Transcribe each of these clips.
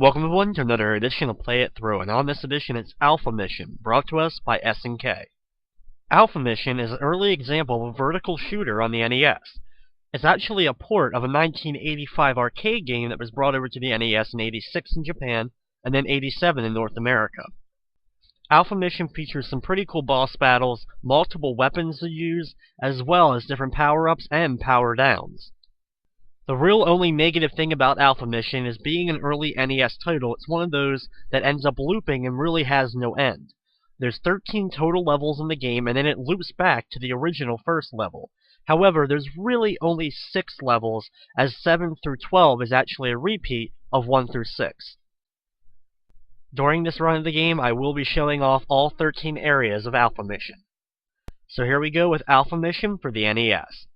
Welcome everyone to another edition of Play It Through, and on this edition it's Alpha Mission, brought to us by S&K. Alpha Mission is an early example of a vertical shooter on the NES. It's actually a port of a 1985 arcade game that was brought over to the NES in '86 in Japan, and then '87 in North America. Alpha Mission features some pretty cool boss battles, multiple weapons to use, as well as different power-ups and power-downs. The real only negative thing about Alpha Mission is being an early NES title, it's one of those that ends up looping and really has no end. There's 13 total levels in the game, and then it loops back to the original first level. However, there's really only 6 levels, as 7 through 12 is actually a repeat of 1 through 6. During this run of the game, I will be showing off all 13 areas of Alpha Mission. So here we go with Alpha Mission for the NES.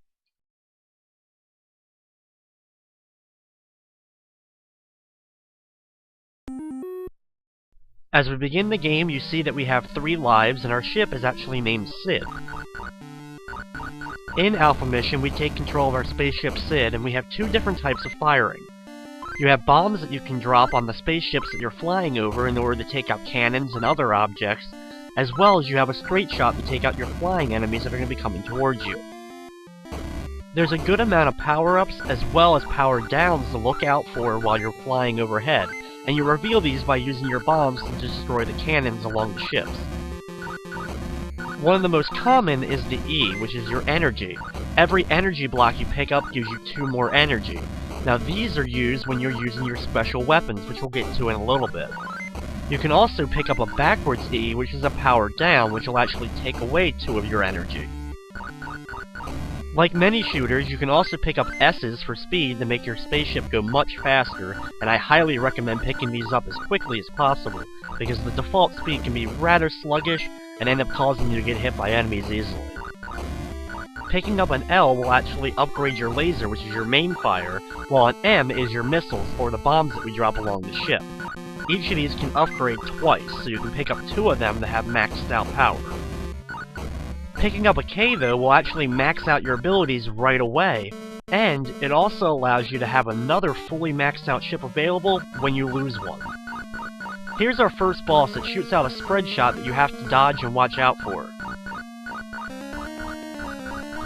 As we begin the game, you see that we have 3 lives, and our ship is actually named Sid. In Alpha Mission, we take control of our spaceship Sid, and we have 2 different types of firing. You have bombs that you can drop on the spaceships that you're flying over in order to take out cannons and other objects, as well as you have a straight shot to take out your flying enemies that are going to be coming towards you. There's a good amount of power-ups as well as power-downs to look out for while you're flying overhead, and you reveal these by using your bombs to destroy the cannons along the ships. One of the most common is the E, which is your energy. Every energy block you pick up gives you 2 more energy. Now these are used when you're using your special weapons, which we'll get to in a little bit. You can also pick up a backwards E, which is a power down, which will actually take away 2 of your energy. Like many shooters, you can also pick up S's for speed to make your spaceship go much faster, and I highly recommend picking these up as quickly as possible, because the default speed can be rather sluggish and end up causing you to get hit by enemies easily. Picking up an L will actually upgrade your laser, which is your main fire, while an M is your missiles, or the bombs that we drop along the ship. Each of these can upgrade twice, so you can pick up 2 of them to have maxed out power. Picking up a K, though, will actually max out your abilities right away, and it also allows you to have another fully maxed out ship available when you lose one. Here's our first boss that shoots out a spread shot that you have to dodge and watch out for.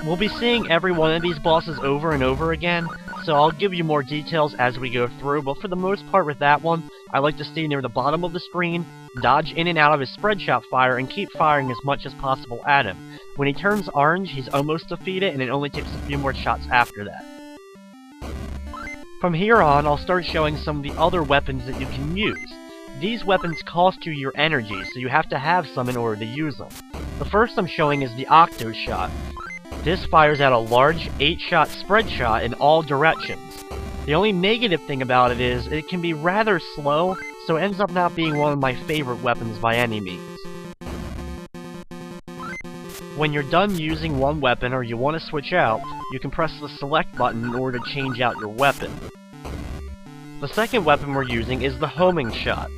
We'll be seeing every one of these bosses over and over again, so I'll give you more details as we go through, but for the most part with that one, I like to stay near the bottom of the screen, dodge in and out of his spread shot fire, and keep firing as much as possible at him. When he turns orange, he's almost defeated, and it only takes a few more shots after that. From here on, I'll start showing some of the other weapons that you can use. These weapons cost you your energy, so you have to have some in order to use them. The first I'm showing is the Octo Shot. This fires out a large 8-shot spread shot in all directions. The only negative thing about it is it can be rather slow, so it ends up not being one of my favorite weapons by any means. When you're done using one weapon or you want to switch out, you can press the select button in order to change out your weapon. The second weapon we're using is the Homing Shot.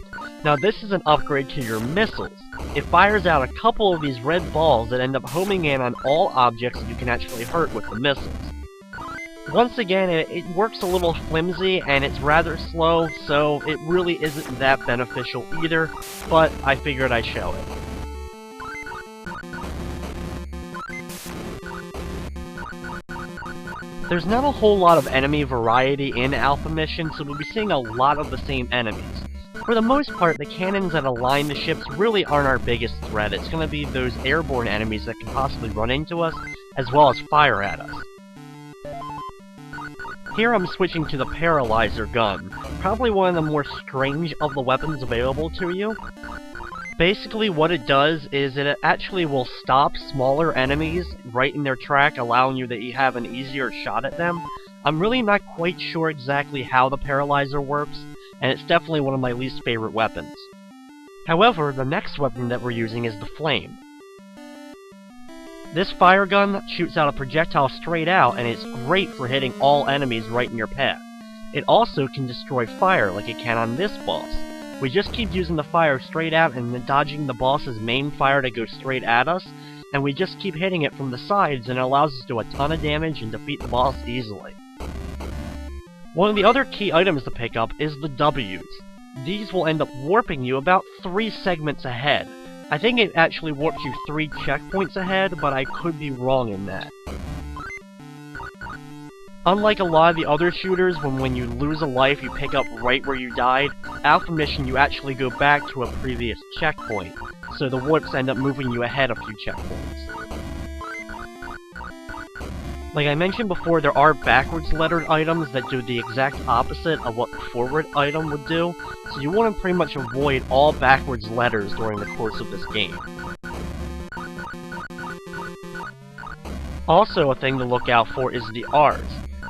Now this is an upgrade to your missiles. It fires out a couple of these red balls that end up homing in on all objects that you can actually hurt with the missiles. Once again, it works a little flimsy and it's rather slow, so it really isn't that beneficial either, but I figured I'd show it. There's not a whole lot of enemy variety in Alpha Mission, so we'll be seeing a lot of the same enemies. For the most part, the cannons that align the ships really aren't our biggest threat. It's going to be those airborne enemies that can possibly run into us, as well as fire at us. Here I'm switching to the Paralyzer Gun, probably one of the more strange of the weapons available to you. Basically what it does is it actually will stop smaller enemies right in their track, allowing you to have an easier shot at them. I'm really not quite sure exactly how the Paralyzer works, and it's definitely one of my least favorite weapons. However, the next weapon that we're using is the Flame. This fire gun shoots out a projectile straight out, and it's great for hitting all enemies right in your path. It also can destroy fire like it can on this boss. We just keep using the fire straight out and then dodging the boss's main fire to go straight at us, and we just keep hitting it from the sides, and it allows us to do a ton of damage and defeat the boss easily. One of the other key items to pick up is the W's. these will end up warping you about 3 segments ahead. I think it actually warps you 3 checkpoints ahead, but I could be wrong in that. Unlike a lot of the other shooters, when you lose a life you pick up right where you died, Alpha Mission you actually go back to a previous checkpoint, so the warps end up moving you ahead a few checkpoints. Like I mentioned before, there are backwards lettered items that do the exact opposite of what the forward item would do, so you want to pretty much avoid all backwards letters during the course of this game. Also, a thing to look out for is the R's.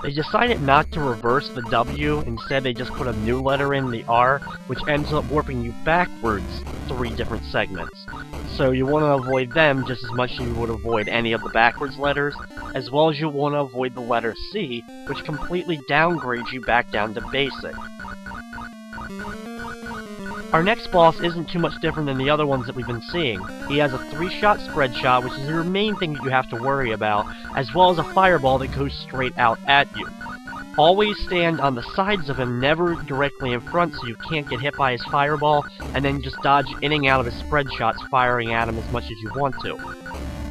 They decided not to reverse the W, instead they just put a new letter in, the R, which ends up warping you backwards 3 different segments. So you want to avoid them just as much as you would avoid any of the backwards letters, as well as you want to avoid the letter C, which completely downgrades you back down to basic. Our next boss isn't too much different than the other ones that we've been seeing. He has a 3-shot spread shot, which is the main thing that you have to worry about, as well as a fireball that goes straight out at you. Always stand on the sides of him, never directly in front so you can't get hit by his fireball, and then just dodge in and out of his spread shots, firing at him as much as you want to.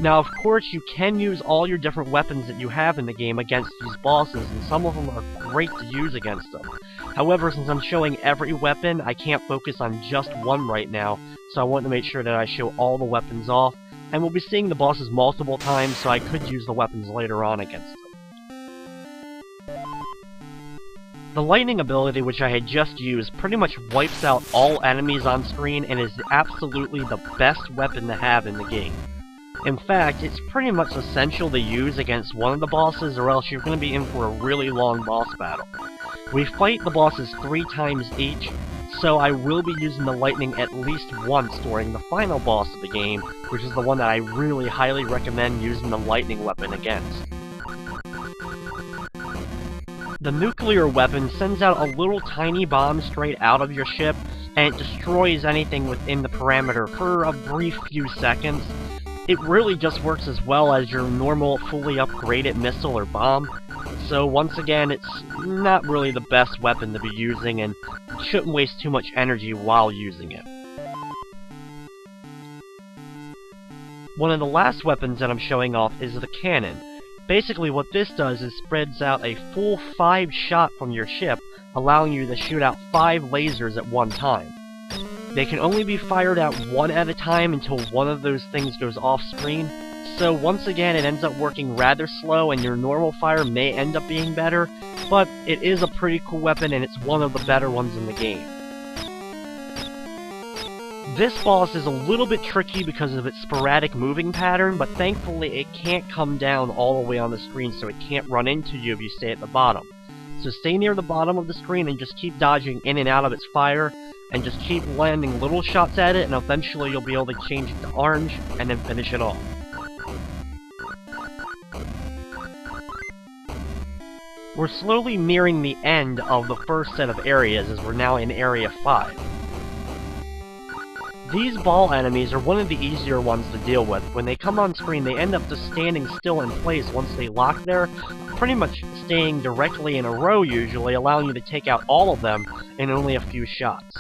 Now, of course, you can use all your different weapons that you have in the game against these bosses, and some of them are great to use against them. However, since I'm showing every weapon, I can't focus on just one right now, so I want to make sure that I show all the weapons off, and we'll be seeing the bosses multiple times, so I could use the weapons later on against them. The lightning ability, which I had just used, pretty much wipes out all enemies on screen and is absolutely the best weapon to have in the game. In fact, it's pretty much essential to use against one of the bosses, or else you're going to be in for a really long boss battle. We fight the bosses 3 times each, so I will be using the lightning at least once during the final boss of the game, which is the one that I really highly recommend using the lightning weapon against. The nuclear weapon sends out a little tiny bomb straight out of your ship, and it destroys anything within the parameter for a brief few seconds. It really just works as well as your normal fully upgraded missile or bomb, so once again, it's not really the best weapon to be using, and you shouldn't waste too much energy while using it. One of the last weapons that I'm showing off is the cannon. Basically what this does is spreads out a full 5 shot from your ship, allowing you to shoot out 5 lasers at one time. They can only be fired out one at a time until one of those things goes off screen, so once again it ends up working rather slow and your normal fire may end up being better, but it is a pretty cool weapon and it's one of the better ones in the game. This boss is a little bit tricky because of its sporadic moving pattern, but thankfully it can't come down all the way on the screen, so it can't run into you if you stay at the bottom. So stay near the bottom of the screen and just keep dodging in and out of its fire, and just keep landing little shots at it, and eventually you'll be able to change it to orange, and then finish it off. We're slowly nearing the end of the first set of areas, as we're now in Area 5. These ball enemies are one of the easier ones to deal with. When they come on screen, they end up just standing still in place once they lock there, pretty much staying directly in a row usually, allowing you to take out all of them in only a few shots.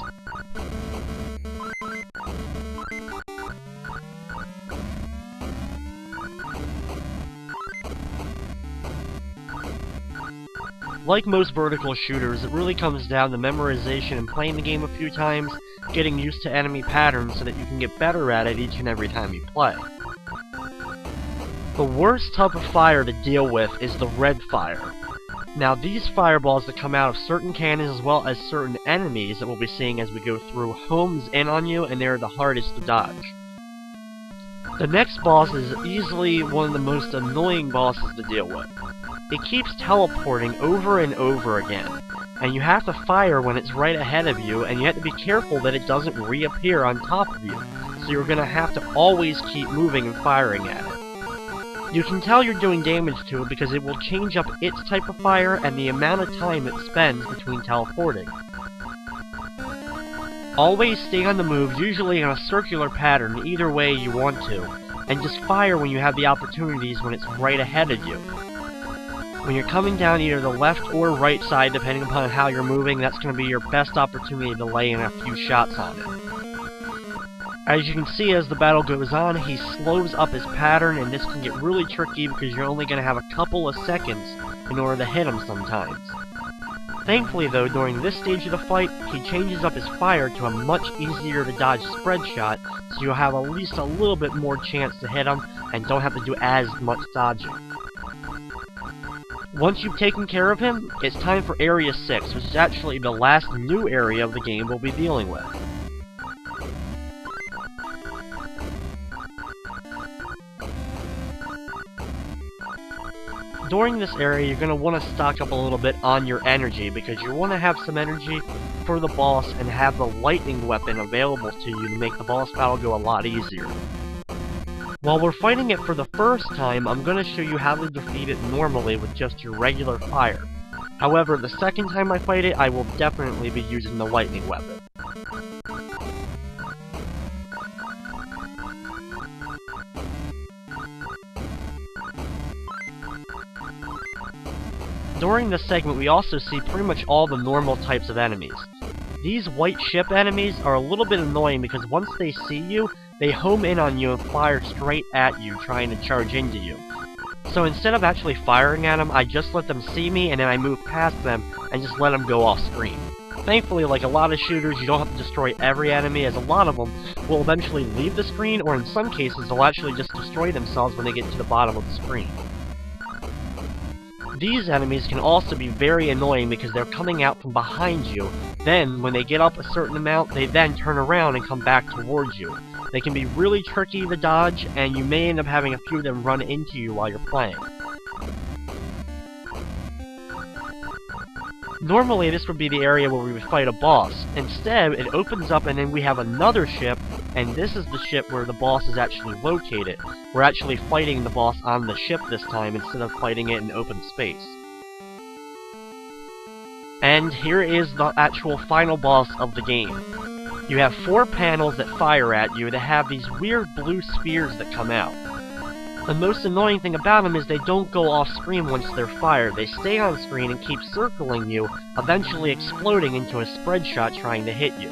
Like most vertical shooters, it really comes down to memorization and playing the game a few times, getting used to enemy patterns so that you can get better at it each and every time you play. The worst type of fire to deal with is the red fire. Now these fireballs that come out of certain cannons as well as certain enemies that we'll be seeing as we go through homes in on you, and they're the hardest to dodge. The next boss is easily one of the most annoying bosses to deal with. It keeps teleporting over and over again, and you have to fire when it's right ahead of you, and you have to be careful that it doesn't reappear on top of you, so you're going to have to always keep moving and firing at it. You can tell you're doing damage to it because it will change up its type of fire and the amount of time it spends between teleporting. Always stay on the move, usually in a circular pattern either way you want to, and just fire when you have the opportunities when it's right ahead of you. When you're coming down either the left or right side, depending upon how you're moving, that's going to be your best opportunity to lay in a few shots on it. As you can see, as the battle goes on, he slows up his pattern, and this can get really tricky because you're only going to have a couple of seconds in order to hit him sometimes. Thankfully though, during this stage of the fight, he changes up his fire to a much easier to dodge spread shot, so you'll have at least a little bit more chance to hit him, and don't have to do as much dodging. Once you've taken care of him, it's time for Area 6, which is actually the last new area of the game we'll be dealing with. During this area, you're going to want to stock up a little bit on your energy, because you want to have some energy for the boss and have the lightning weapon available to you to make the boss battle go a lot easier. While we're fighting it for the first time, I'm going to show you how to defeat it normally with just your regular fire. However, the second time I fight it, I will definitely be using the lightning weapon. During this segment, we also see pretty much all the normal types of enemies. These white ship enemies are a little bit annoying because once they see you, they home in on you and fire straight at you, trying to charge into you. So instead of actually firing at them, I just let them see me and then I move past them and just let them go off screen. Thankfully, like a lot of shooters, you don't have to destroy every enemy, as a lot of them will eventually leave the screen, or in some cases, they'll actually just destroy themselves when they get to the bottom of the screen. These enemies can also be very annoying because they're coming out from behind you. Then, when they get up a certain amount, they then turn around and come back towards you. They can be really tricky to dodge, and you may end up having a few of them run into you while you're playing. Normally, this would be the area where we would fight a boss. Instead, it opens up and then we have another ship, and this is the ship where the boss is actually located. We're actually fighting the boss on the ship this time instead of fighting it in open space. And here is the actual final boss of the game. You have 4 panels that fire at you that have these weird blue spheres that come out. The most annoying thing about them is they don't go off screen once they're fired. They stay on screen and keep circling you, eventually exploding into a spread shot trying to hit you.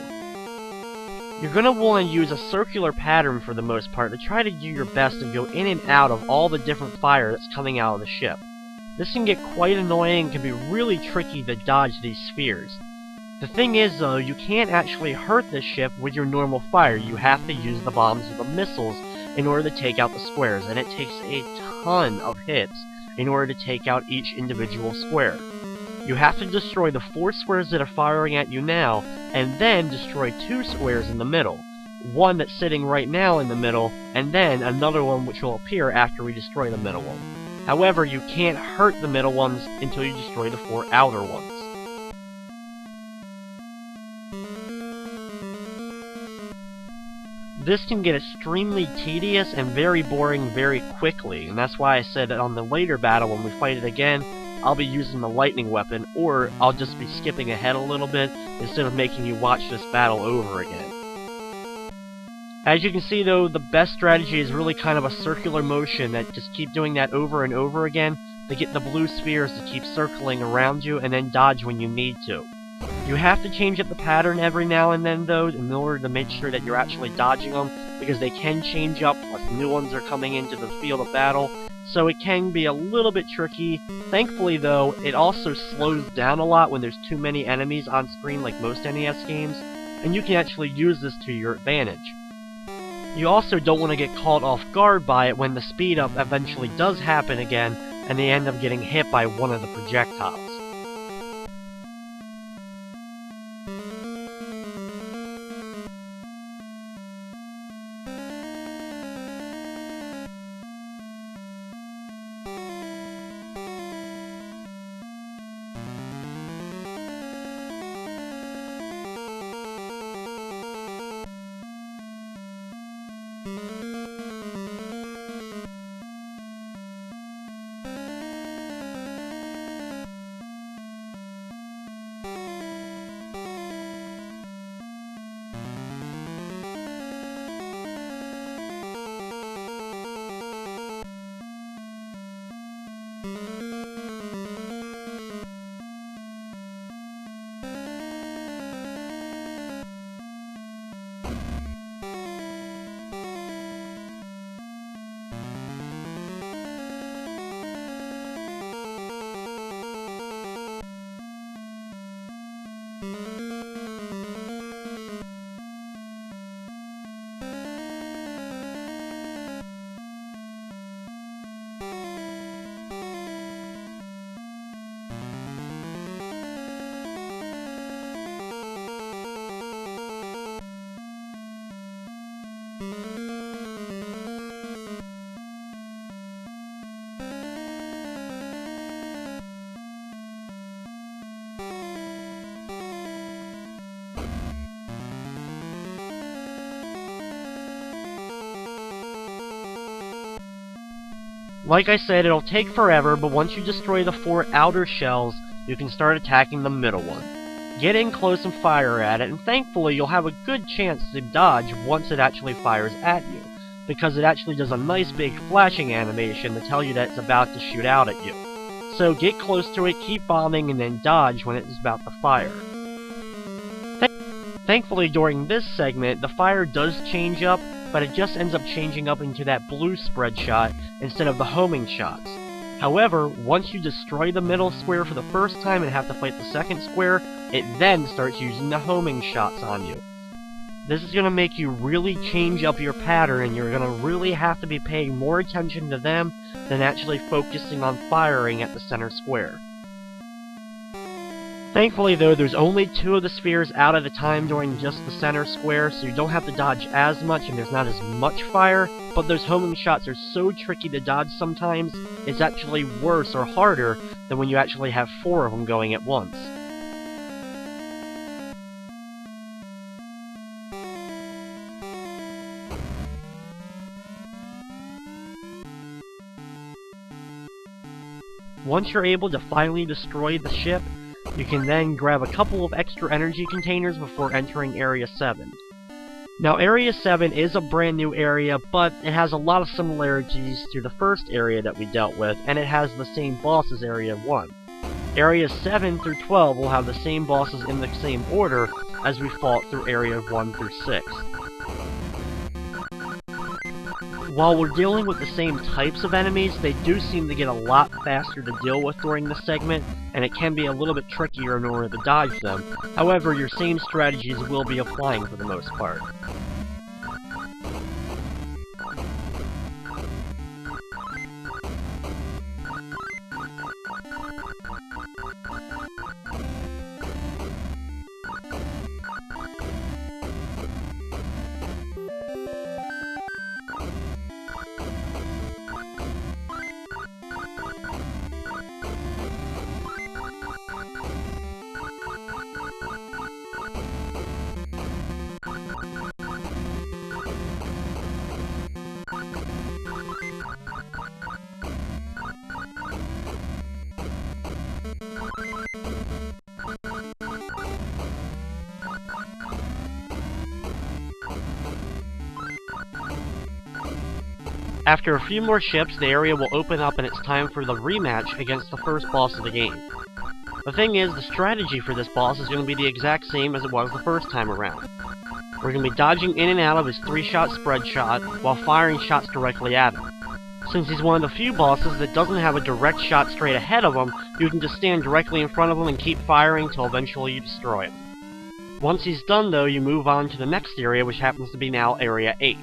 You're going to want to use a circular pattern for the most part to try to do your best to go in and out of all the different fire that's coming out of the ship. This can get quite annoying and can be really tricky to dodge these spheres. The thing is though, you can't actually hurt this ship with your normal fire. You have to use the bombs or the missiles in order to take out the squares, and it takes a ton of hits in order to take out each individual square. You have to destroy the 4 squares that are firing at you now, and then destroy 2 squares in the middle. One that's sitting right now in the middle, and then another one which will appear after we destroy the middle one. However, you can't hurt the middle ones until you destroy the 4 outer ones. This can get extremely tedious and very boring very quickly, and that's why I said that on the later battle when we fight it again, I'll be using the lightning weapon, or I'll just be skipping ahead a little bit instead of making you watch this battle over again. As you can see though, the best strategy is really kind of a circular motion that just keep doing that over and over again to get the blue spheres to keep circling around you and then dodge when you need to. You have to change up the pattern every now and then though in order to make sure that you're actually dodging them, because they can change up plus new ones are coming into the field of battle, so it can be a little bit tricky. Thankfully though, it also slows down a lot when there's too many enemies on screen like most NES games, and you can actually use this to your advantage. You also don't want to get caught off guard by it when the speed up eventually does happen again and they end up getting hit by one of the projectiles. Like I said, it'll take forever, but once you destroy the 4 outer shells, you can start attacking the middle one. Get in close and fire at it, and thankfully you'll have a good chance to dodge once it actually fires at you, because it actually does a nice big flashing animation to tell you that it's about to shoot out at you. So get close to it, keep bombing, and then dodge when it is about to fire. Thankfully, during this segment, the fire does change up, but it just ends up changing up into that blue spread shot instead of the homing shots. However, once you destroy the middle square for the first time and have to fight the second square, it then starts using the homing shots on you. This is going to make you really change up your pattern, and you're going to really have to be paying more attention to them than actually focusing on firing at the center square. Thankfully though, there's only 2 of the spheres out at a time during just the center square, so you don't have to dodge as much and there's not as much fire, but those homing shots are so tricky to dodge sometimes, it's actually worse or harder than when you actually have 4 of them going at once. Once you're able to finally destroy the ship, you can then grab a couple of extra energy containers before entering Area 7. Now, Area 7 is a brand new area, but it has a lot of similarities to the first area that we dealt with, and it has the same boss as Area 1. Areas 7 through 12 will have the same bosses in the same order as we fought through Area 1 through 6. While we're dealing with the same types of enemies, they do seem to get a lot faster to deal with during this segment, and it can be a little bit trickier in order to dodge them. However, your same strategies will be applying for the most part. After a few more ships, the area will open up and it's time for the rematch against the first boss of the game. The thing is, the strategy for this boss is going to be the exact same as it was the first time around. We're going to be dodging in and out of his 3-shot spread shot while firing shots directly at him. Since he's one of the few bosses that doesn't have a direct shot straight ahead of him, you can just stand directly in front of him and keep firing till eventually you destroy him. Once he's done though, you move on to the next area, which happens to be now Area 8.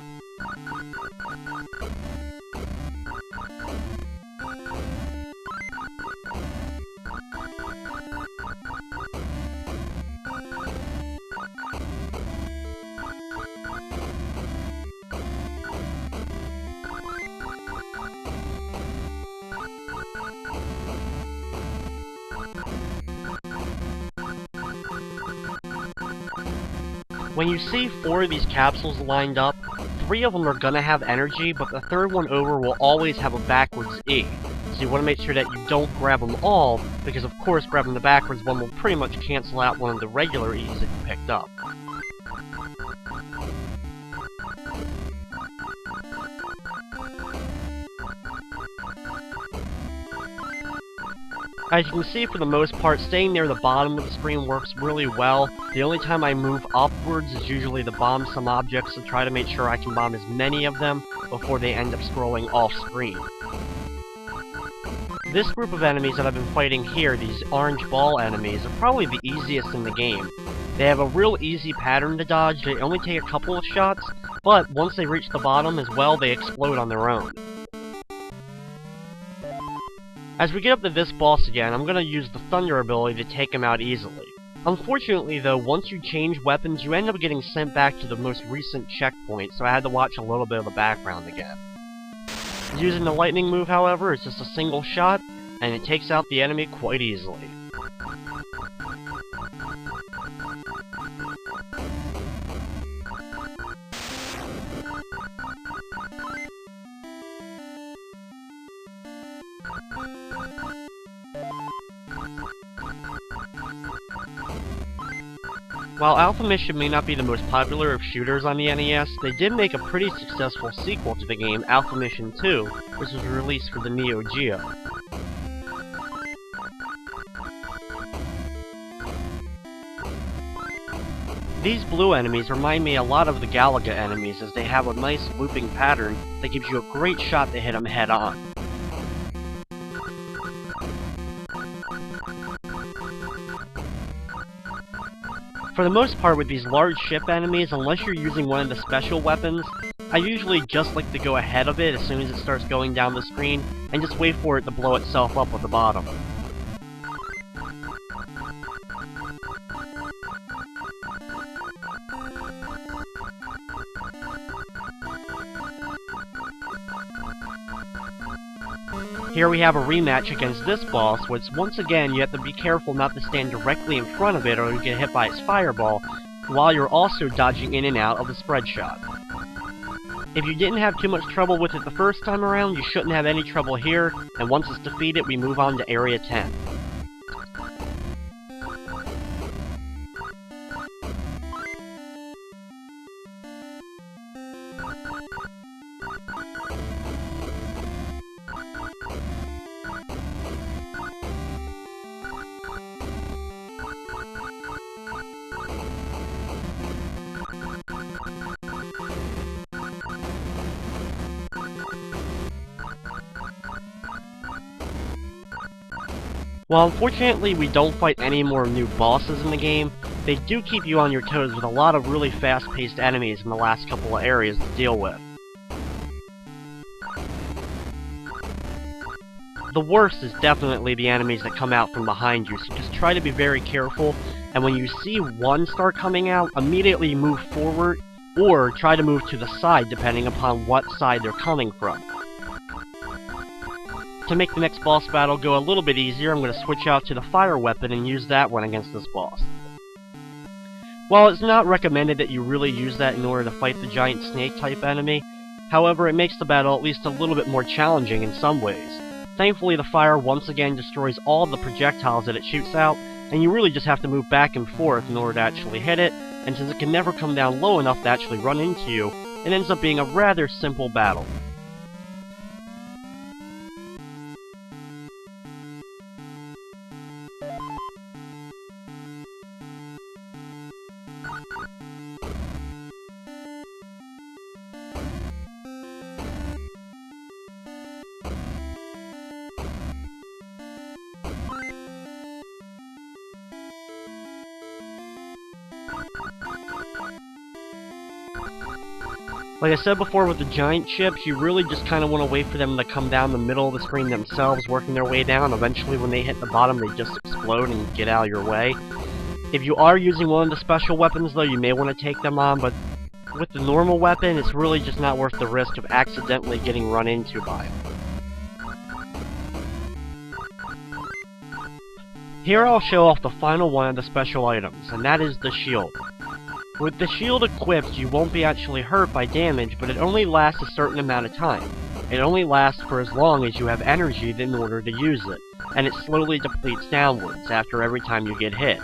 When you see 4 of these capsules lined up, 3 of them are gonna have energy, but the third one over will always have a backwards E. So you want to make sure that you don't grab them all, because of course grabbing the backwards one will pretty much cancel out one of the regular E's that you picked up. As you can see, for the most part, staying near the bottom of the screen works really well. The only time I move upwards is usually to bomb some objects to try to make sure I can bomb as many of them before they end up scrolling off screen. This group of enemies that I've been fighting here, these orange ball enemies, are probably the easiest in the game. They have a real easy pattern to dodge, they only take a couple of shots, but once they reach the bottom as well, they explode on their own. As we get up to this boss again, I'm going to use the Thunder ability to take him out easily. Unfortunately though, once you change weapons, you end up getting sent back to the most recent checkpoint, so I had to watch a little bit of the background again. Using the lightning move, however, is just a single shot, and it takes out the enemy quite easily. While Alpha Mission may not be the most popular of shooters on the NES, they did make a pretty successful sequel to the game, Alpha Mission 2, which was released for the Neo Geo. These blue enemies remind me a lot of the Galaga enemies, as they have a nice looping pattern that gives you a great shot to hit them head on. For the most part with these large ship enemies, unless you're using one of the special weapons, I usually just like to go ahead of it as soon as it starts going down the screen, and just wait for it to blow itself up at the bottom. Here we have a rematch against this boss, which once again you have to be careful not to stand directly in front of it or you get hit by its fireball, while you're also dodging in and out of the spread shot. If you didn't have too much trouble with it the first time around, you shouldn't have any trouble here, and once it's defeated we move on to Area 10. While unfortunately we don't fight any more new bosses in the game, they do keep you on your toes with a lot of really fast-paced enemies in the last couple of areas to deal with. The worst is definitely the enemies that come out from behind you, so just try to be very careful, and when you see one start coming out, immediately move forward, or try to move to the side depending upon what side they're coming from. To make the next boss battle go a little bit easier, I'm going to switch out to the fire weapon and use that one against this boss. While it's not recommended that you really use that in order to fight the giant snake type enemy, however it makes the battle at least a little bit more challenging in some ways. Thankfully the fire once again destroys all the projectiles that it shoots out, and you really just have to move back and forth in order to actually hit it, and since it can never come down low enough to actually run into you, it ends up being a rather simple battle. Like I said before with the giant ships, you really just kind of want to wait for them to come down the middle of the screen themselves, working their way down. Eventually when they hit the bottom, they just explode and get out of your way. If you are using one of the special weapons though, you may want to take them on, but with the normal weapon, it's really just not worth the risk of accidentally getting run into by them. Here I'll show off the final one of the special items, and that is the shield. With the shield equipped, you won't be actually hurt by damage, but it only lasts a certain amount of time. It only lasts for as long as you have energy in order to use it, and it slowly depletes downwards after every time you get hit.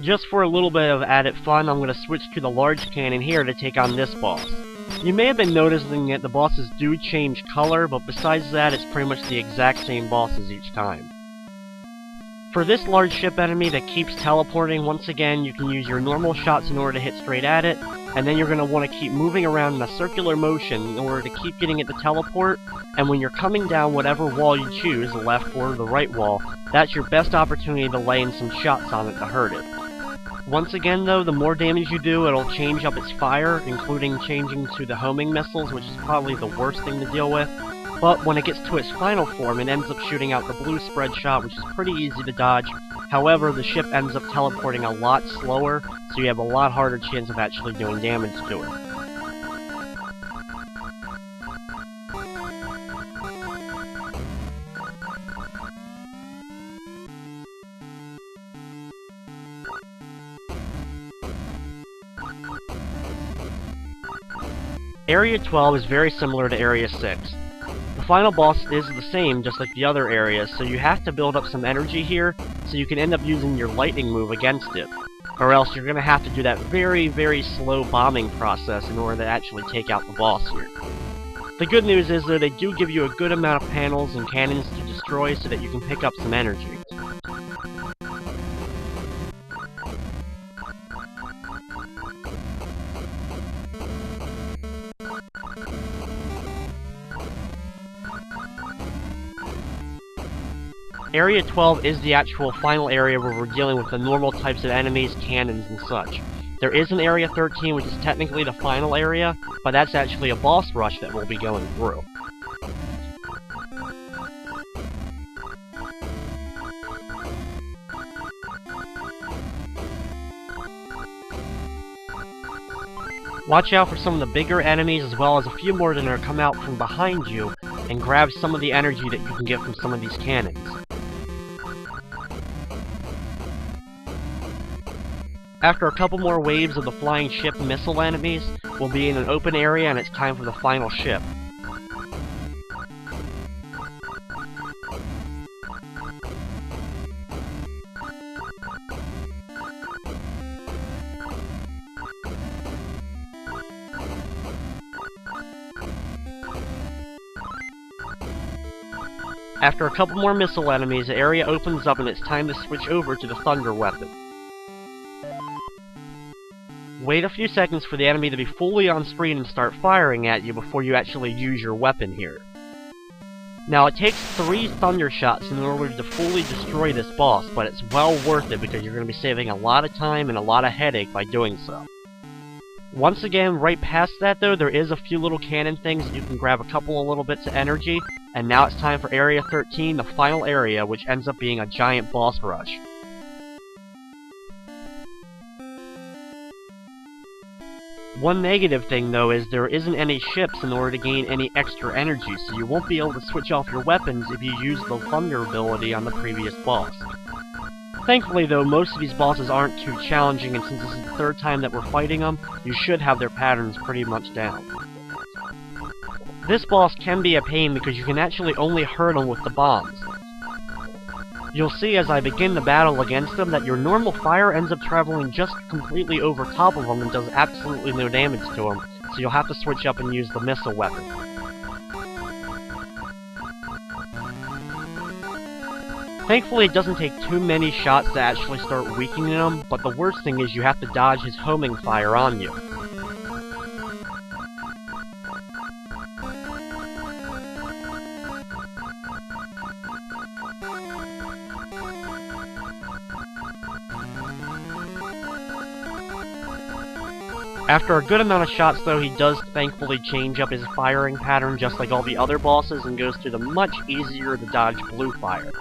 Just for a little bit of added fun, I'm going to switch to the large cannon here to take on this boss. You may have been noticing that the bosses do change color, but besides that, it's pretty much the exact same bosses each time. For this large ship enemy that keeps teleporting, once again, you can use your normal shots in order to hit straight at it, and then you're going to want to keep moving around in a circular motion in order to keep getting it to teleport, and when you're coming down whatever wall you choose, the left or the right wall, that's your best opportunity to lay in some shots on it to hurt it. Once again though, the more damage you do, it'll change up its fire, including changing to the homing missiles, which is probably the worst thing to deal with. But when it gets to its final form, it ends up shooting out the blue spread shot, which is pretty easy to dodge. However, the ship ends up teleporting a lot slower, so you have a lot harder chance of actually doing damage to it. Area 12 is very similar to Area 6. The final boss is the same, just like the other areas, so you have to build up some energy here, so you can end up using your lightning move against it. Or else you're going to have to do that very, very slow bombing process in order to actually take out the boss here. The good news is though, they do give you a good amount of panels and cannons to destroy so that you can pick up some energy. Area 12 is the actual final area where we're dealing with the normal types of enemies, cannons, and such. There is an Area 13, which is technically the final area, but that's actually a boss rush that we'll be going through. Watch out for some of the bigger enemies, as well as a few more that are come out from behind you, and grab some of the energy that you can get from some of these cannons. After a couple more waves of the flying ship missile enemies, we'll be in an open area and it's time for the final ship. After a couple more missile enemies, the area opens up and it's time to switch over to the thunder weapon. Wait a few seconds for the enemy to be fully on screen and start firing at you before you actually use your weapon here. Now, it takes 3 thunder shots in order to fully destroy this boss, but it's well worth it because you're going to be saving a lot of time and a lot of headache by doing so. Once again, right past that though, there is a few little cannon things that you can grab a couple of little bits of energy, and now it's time for Area 13, the final area, which ends up being a giant boss rush. One negative thing though is there isn't any ships in order to gain any extra energy, so you won't be able to switch off your weapons if you use the thunder ability on the previous boss. Thankfully though, most of these bosses aren't too challenging, and since this is the 3rd time that we're fighting them, you should have their patterns pretty much down. This boss can be a pain because you can actually only hurt him with the bombs. You'll see as I begin the battle against him that your normal fire ends up traveling just completely over top of him and does absolutely no damage to him, so you'll have to switch up and use the missile weapon. Thankfully, it doesn't take too many shots to actually start weakening him, but the worst thing is you have to dodge his homing fire on you. After a good amount of shots though, he does thankfully change up his firing pattern just like all the other bosses and goes to the much easier to dodge blue fire.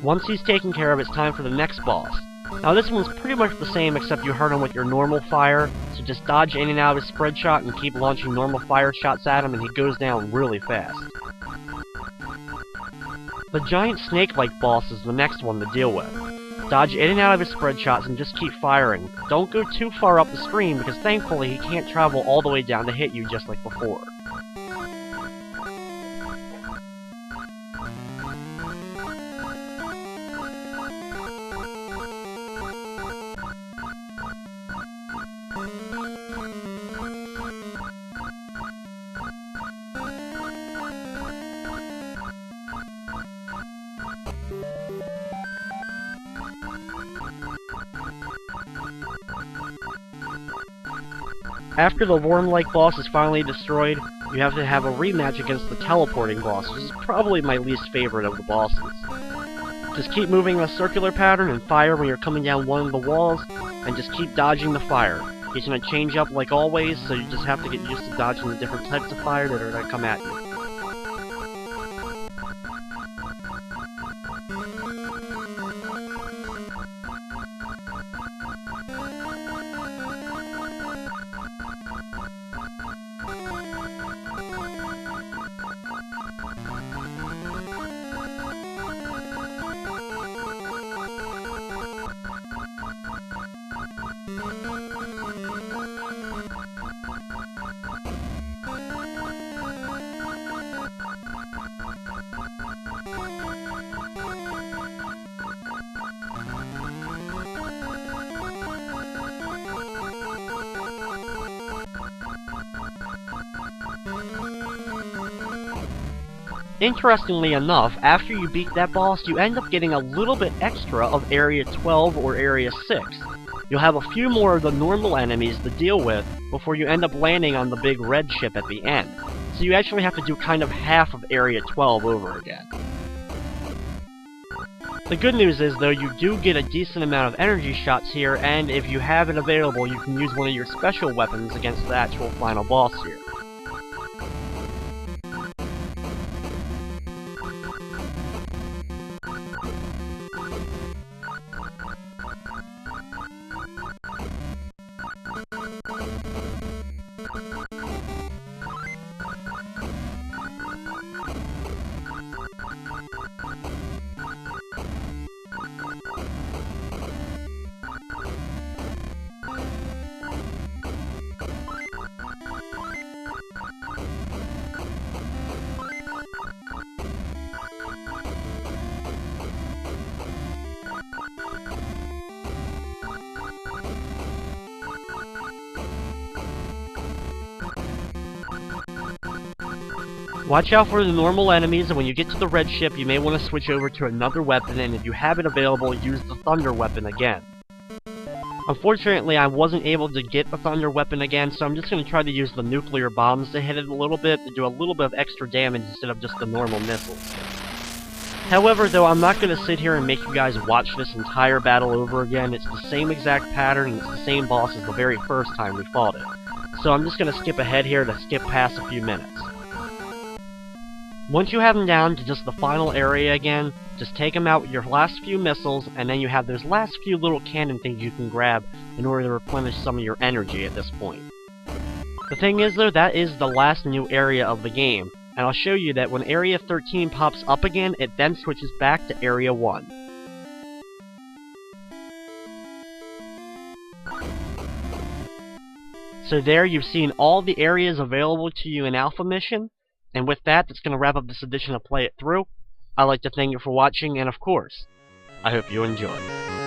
Once he's taken care of, it's time for the next boss. Now this one's pretty much the same except you hurt him with your normal fire, so just dodge in and out of his spread shot and keep launching normal fire shots at him and he goes down really fast. The giant snake-like boss is the next one to deal with. Dodge in and out of his spread shots and just keep firing. Don't go too far up the screen because thankfully he can't travel all the way down to hit you just like before. After the worm-like boss is finally destroyed, you have to have a rematch against the teleporting boss, which is probably my least favorite of the bosses. Just keep moving in a circular pattern and fire when you're coming down one of the walls, and just keep dodging the fire. It's going to change up like always, so you just have to get used to dodging the different types of fire that are going to come at you. Interestingly enough, after you beat that boss, you end up getting a little bit extra of Area 12 or Area 6. You'll have a few more of the normal enemies to deal with before you end up landing on the big red ship at the end. So you actually have to do kind of half of Area 12 over again. The good news is, though, you do get a decent amount of energy shots here, and if you have it available, you can use one of your special weapons against the actual final boss here. Watch out for the normal enemies, and when you get to the red ship, you may want to switch over to another weapon, and if you have it available, use the thunder weapon again. Unfortunately, I wasn't able to get the thunder weapon again, so I'm just going to try to use the nuclear bombs to hit it a little bit, to do a little bit of extra damage instead of just the normal missiles. However, though, I'm not going to sit here and make you guys watch this entire battle over again. It's the same exact pattern, and it's the same boss as the very first time we fought it. So I'm just going to skip ahead here to skip past a few minutes. Once you have him down to just the final area again, just take him out with your last few missiles, and then you have those last few little cannon things you can grab in order to replenish some of your energy at this point. The thing is, though, that is the last new area of the game, and I'll show you that when Area 13 pops up again, it then switches back to Area 1. So there you've seen all the areas available to you in Alpha Mission. And with that, that's going to wrap up this edition of Play It Through. I'd like to thank you for watching, and of course, I hope you enjoyed.